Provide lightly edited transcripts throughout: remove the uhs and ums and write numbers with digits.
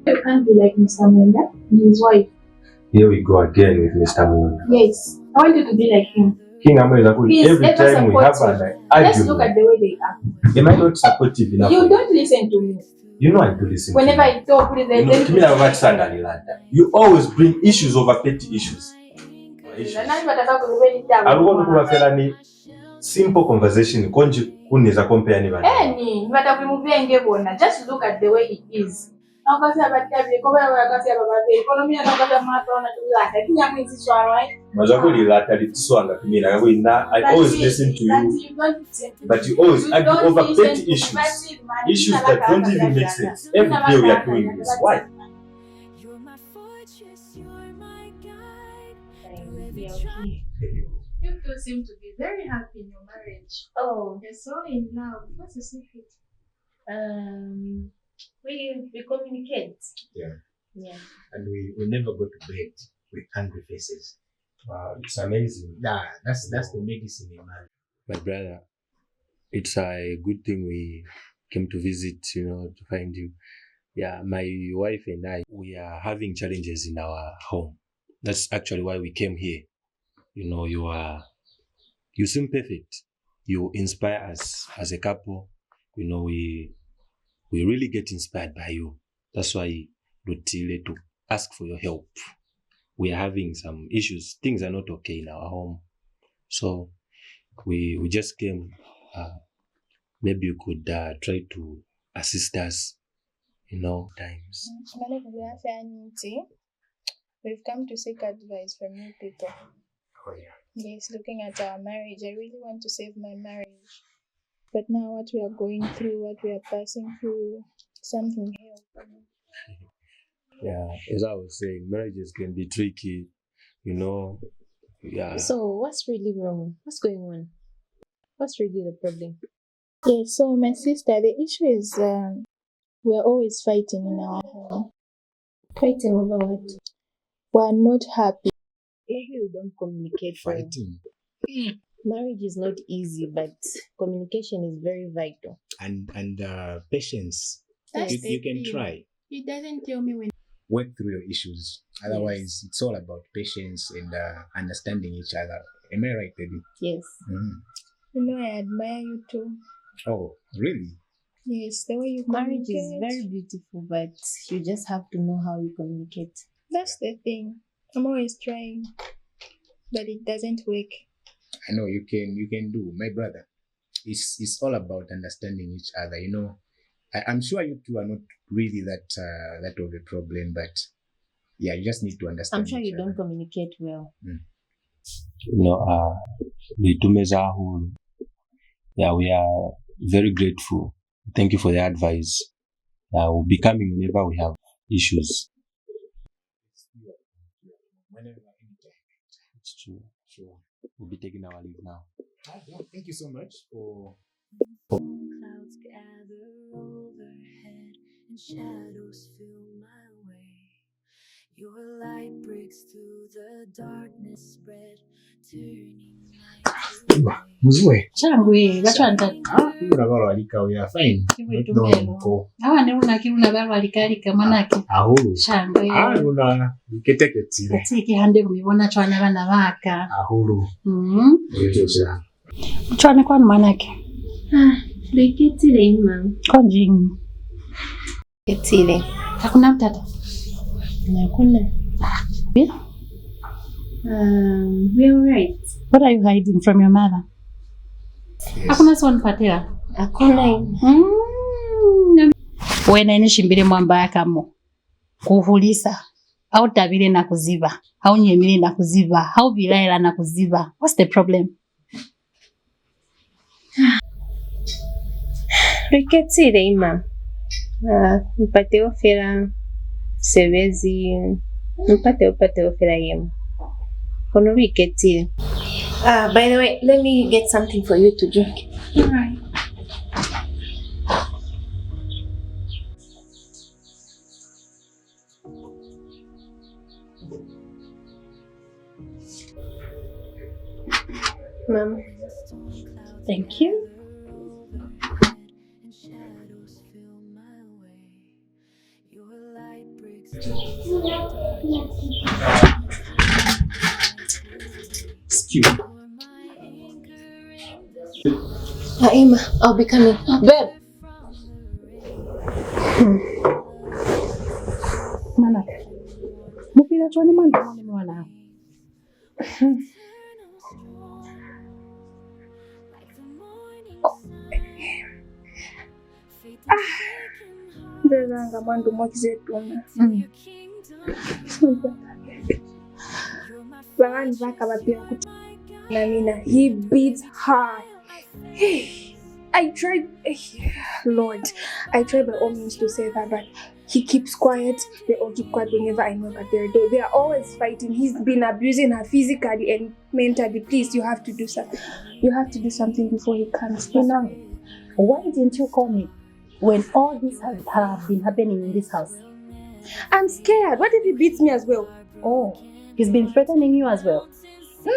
You can't be like Mr. Muyunda and his wife. Here we go again with Mr. Mongu. Yes, I want you to be like him. King Amweza, every time we have an argument. Let's look at the way they are. Am I not supportive enough? You don't listen to me. You know I do listen. Whenever I talk, you always bring issues over petty issues. Simple conversation. Just look at the way he is. I always listen to you, but you always argue over petty issues. Issues that don't even make sense. Every day we are doing this. Why? You two seem to be very happy in your marriage. Oh, you're so in love. What's the secret? We communicate. Yeah. And we never go to bed with angry faces. Wow, it's amazing. Yeah, that's the medicine in marriage. My brother, it's a good thing we came to visit, to find you. Yeah, my wife and I, we are having challenges in our home. That's actually why we came here. You seem perfect. You inspire us as a couple. We really get inspired by you. That's why we to ask for your help. We are having some issues. Things are not okay in our home. So we just came. Maybe you could try to assist us, times. We've come to seek advice from you people. Oh, yeah. Yes, looking at our marriage, I really want to save my marriage. But now what we are going through, what we are passing through, something help. Yeah, as I was saying, marriages can be tricky, Yeah. So what's really wrong? What's going on? What's really the problem? Yeah, so my sister, the issue is we're always fighting in our home. Fighting over what? We're not happy. Maybe we don't communicate. Fighting. Marriage is not easy, but communication is very vital. And patience. You can try. He doesn't tell me when. Work through your issues. Otherwise, It's all about patience and understanding each other. Am I right, baby? Yes. I admire you too. Oh, really? Yes, the way you Marriage communicate. is very beautiful, but you just have to know how you communicate. That's the thing. I'm always trying, but it doesn't work. I know you can do, my brother. It's all about understanding each other. I'm sure you two are not really that of a problem, but yeah, you just need to understand. I'm sure you don't communicate well. Yeah, we are very grateful. Thank you for the advice. We'll be coming whenever we have issues. Whenever, anytime. It's true. Sure. We'll be taking our leave now. Thank you so much for. Clouds gather overhead and shadows fill my way. Your light breaks through the darkness spread, turning night Muzue. Changwe, bachwanta. Urabaro alika, we are fine. Not knowing ko. Neruna kiruna baro alikalika manake. Ahuru. Changwe. Nuna iketeketire. Atiki hande kumibona chwana bana baka. Ahuru. Yejoja. Chwana kwa manake. Leketile ima. Konjing. Ketile. Hakuna mtata. Nakuna. Yeah. We're alright. What are you hiding from your mother? Yes. Hakuna swan patela. Hakuna. Wena inishimbire mwamba yakamo. Kuhulisa. Au tabile na kuziba. Au nyemile na kuziba. Au bilaela na kuziba. What's the problem? Leketile ima. Mpate ofera sebezi. Mpate ofera yemu. Kono leketile. By the way, let me get something for you to drink. All right. Mom. Thank you. and shadows fill my way. Your light Emma, I'll be coming. Babe. Mana. Mupira choni mwana. Ndezanga mwandu mwakizetuna. Bangani baka bapira kuti Namina. He beats her. I tried, Lord, I tried by all means to say that, but he keeps quiet. They all keep quiet whenever I knock at their door. They are always fighting. He's been abusing her physically and mentally. Please, you have to do something. You have to do something before he comes. Tsunami, why didn't you call me when all this has been happening in this house? I'm scared. What if he beats me as well? Oh, he's been threatening you as well.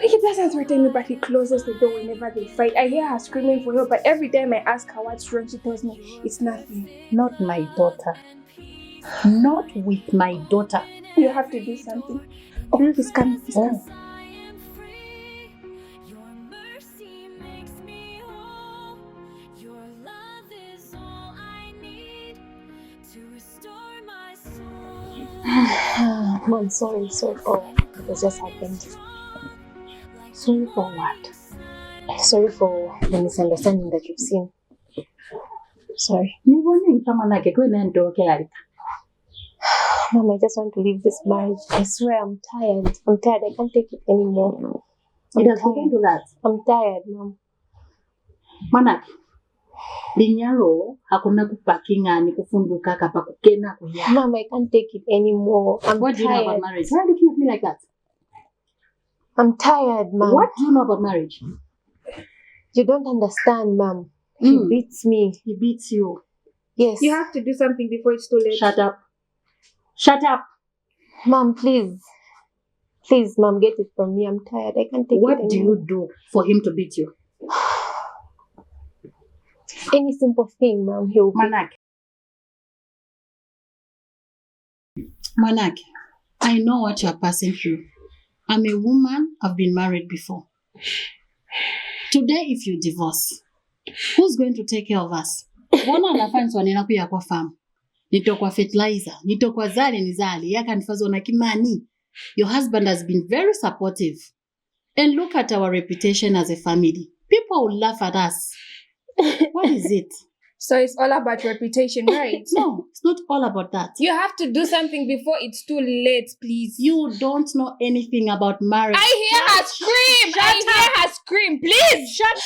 He doesn't threaten me, but he closes the door whenever they fight. I hear her screaming for help, but every time I ask her what's wrong, she tells me it's nothing. Not my daughter. Not with my daughter. You have to do something. Oh, he's coming. He's coming. Mom, sorry for what just happened. Sorry for what? Sorry for the misunderstanding that you've seen. Sorry. Mom, I just want to leave this marriage. I swear I'm tired. I'm tired. I can't take it anymore. You can do that. I'm tired, Mom. Mana, linyalo hakuna kupakinga ni kufunduka kapa kukena kuya. Mom, I can't take it anymore. What do you know about marriage? Why are you looking at me like that? I'm tired, Mom. What do you know about marriage? You don't understand, Mom. He beats me. He beats you. Yes. You have to do something before it's too late. Shut up. Shut up. Mom, please. Please, Mom, get it from me. I'm tired. I can't take it anymore. What do you do for him to beat you? Any simple thing, Mom. He'll Manak, I know what you are passing through. I'm a woman. I've been married before. Today, if you divorce, who's going to take care of us? Wana anafanya wanena kuya kwa farm. Nito kwa fertilizer. Nito kwa zali ni zali. Yaka nifazo na kimani. Your husband has been very supportive. And look at our reputation as a family. People will laugh at us. What is it? So it's all about reputation, right? No, it's not all about that. You have to do something before it's too late, please. You don't know anything about marriage. I hear her scream! Hear her scream! Please! Shut up!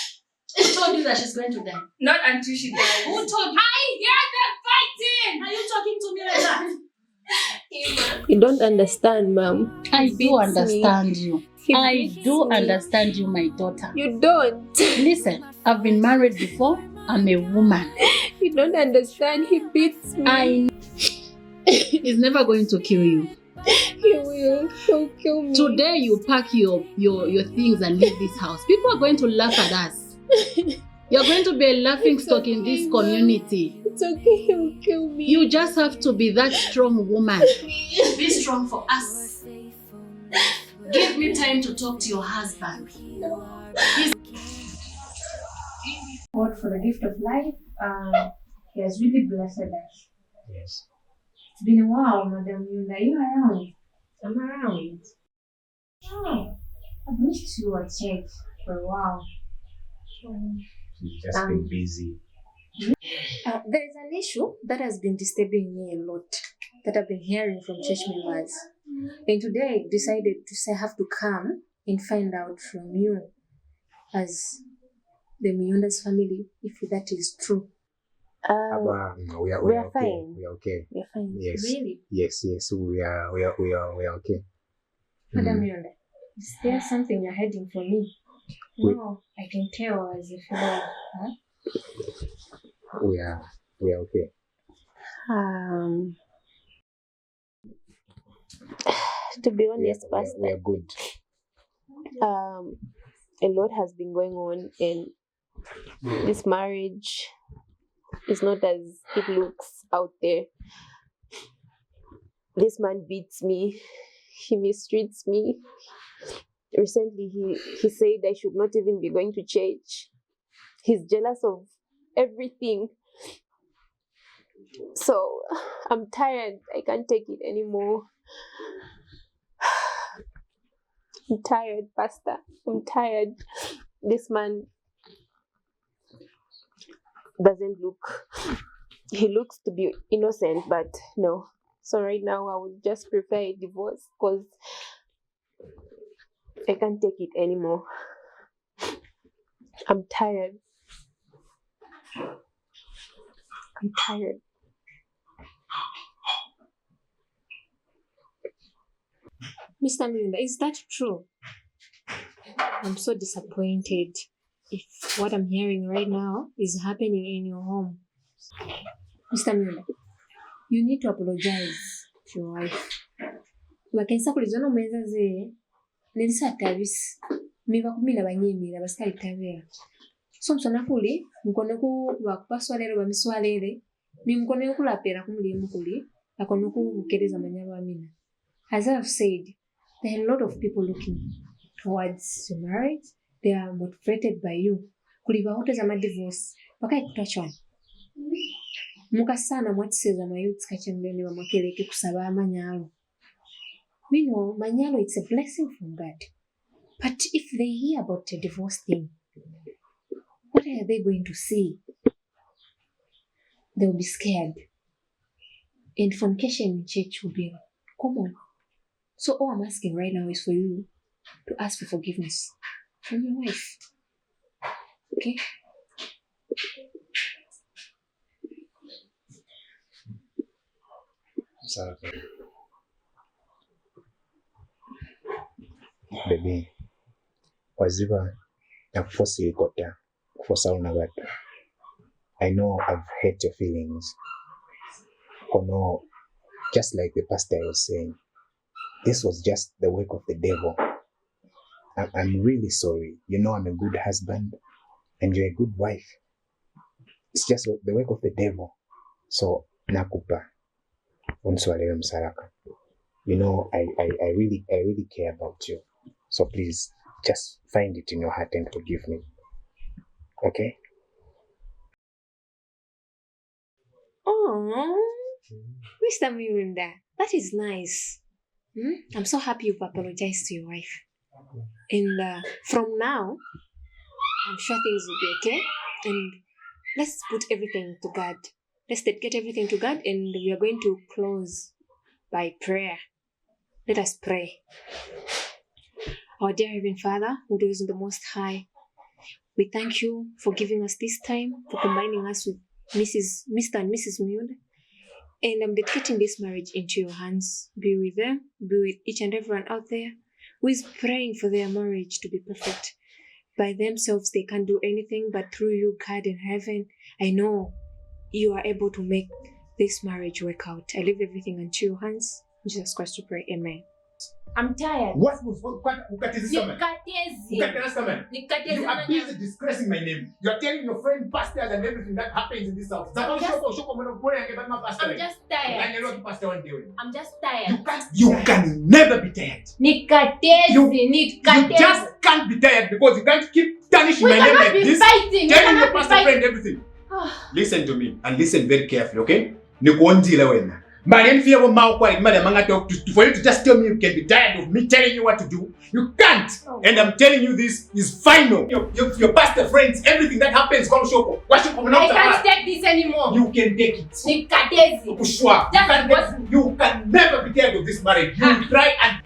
Who told you that she's going to die? Not until she dies. Who told you? I hear them fighting! Are you talking to me like that? You don't understand, Mom. I do understand you. I do me. understand you, my daughter. You don't. Listen, I've been married before. I'm a woman. You don't understand. He beats me. He's never going to kill you. He will. He'll kill me. Today you pack your things and leave this house. People are going to laugh at us. You're going to be a laughing stock in this community. It's okay. He'll kill me. You just have to be that strong woman. Be strong for us. Give me time to talk to your husband. God for the gift of life. He has really blessed us. Yes. It's been a while, Madam Muyunda. Are you around? I'm around. Oh, I've missed you at church for a while. You've just been busy. There is an issue that has been disturbing me a lot, that I've been hearing from church members. And today I decided to say I have to come and find out from you, as the Muyunda's family, if that is true. We are we are okay. fine. We are okay. We're fine. Yes. Really? Yes. We are okay. Madam Muyunda, is there something you're hiding from me? No, I can tell as if you know. Huh? We are okay. To be honest, Pastor, we are good. A lot has been going on, and this marriage is not as it looks out there. This man beats me, he mistreats me, Recently, he said I should not even be going to church. He's jealous of everything. So I'm tired. I can't take it anymore. I'm tired, Pastor. I'm tired. This man doesn't look... He looks to be innocent, but no. So right now, I would just prefer a divorce because I can't take it anymore. I'm tired. I'm tired. Mr. Muyunda, is that true? I'm so disappointed if what I'm hearing right now is happening in your home. Mr. Muyunda, you need to apologize to your wife. Wakensa kulizona mwenza ze nelisa tabisi miva kumila banyemira basika itabera. So msona kuli mkono ku bakupaswalero bamiswalere mi mkono kulapera kumuli mukuli akono ku bukereza manyalo amina. As I've said, there are a lot of people looking towards your marriage. They are motivated by you. Kuliba hoteza ma divorce baka ikutachwa. Muka sana mwatiseza mayuts kachembele wa makeleke kusaba amanyalo. Meanwhile, manyalo, it's a blessing from God. But if they hear about a divorce thing, what are they going to see? They will be scared. And fornication in church will be common. So all I'm asking right now is for you to ask for forgiveness from your wife. Okay? Sorry. Baby, waziva nakufosi ikota kufosa unagata. I know I've hurt your feelings. Oh no, just like the pastor was saying, this was just the work of the devil. I'm really sorry. You know I'm a good husband and you're a good wife. It's just the work of the devil. So nakupa unswalewe msaraka. You know I really care about you. So please just find it in your heart and forgive me. Okay? Oh, Mr. Muyunda, that is nice. I'm so happy you've apologized to your wife. And from now, I'm sure things will be okay. And let's put everything to God. Let's dedicate everything to God, and we are going to close by prayer. Let us pray. Our dear Heavenly Father, who dwells in the Most High, we thank you for giving us this time, for combining us with Mr. and Mrs. Muyunda. And I'm dedicating this marriage into your hands. Be with them, be with each and everyone out there who is praying for their marriage to be perfect. By themselves, they can't do anything, but through you, God in heaven, I know you are able to make this marriage work out. I leave everything into your hands. In Jesus Christ to pray. Amen. I'm tired. What is this man? You are busy disgracing my name. You are telling your friend pastors and everything that happens in this house. I'm just tired. I'm just tired. You can never be tired. You just can't be tired because you can't keep tarnishing my name like this. Telling your pastor friend everything. Listen to me and listen very carefully, okay? For you to just tell me you can be tired of me telling you what to do, you can't. And I'm telling you this is final. Your pastor friends, everything that happens, I can't take this anymore. You can take it. You can never be tired of this marriage. You try and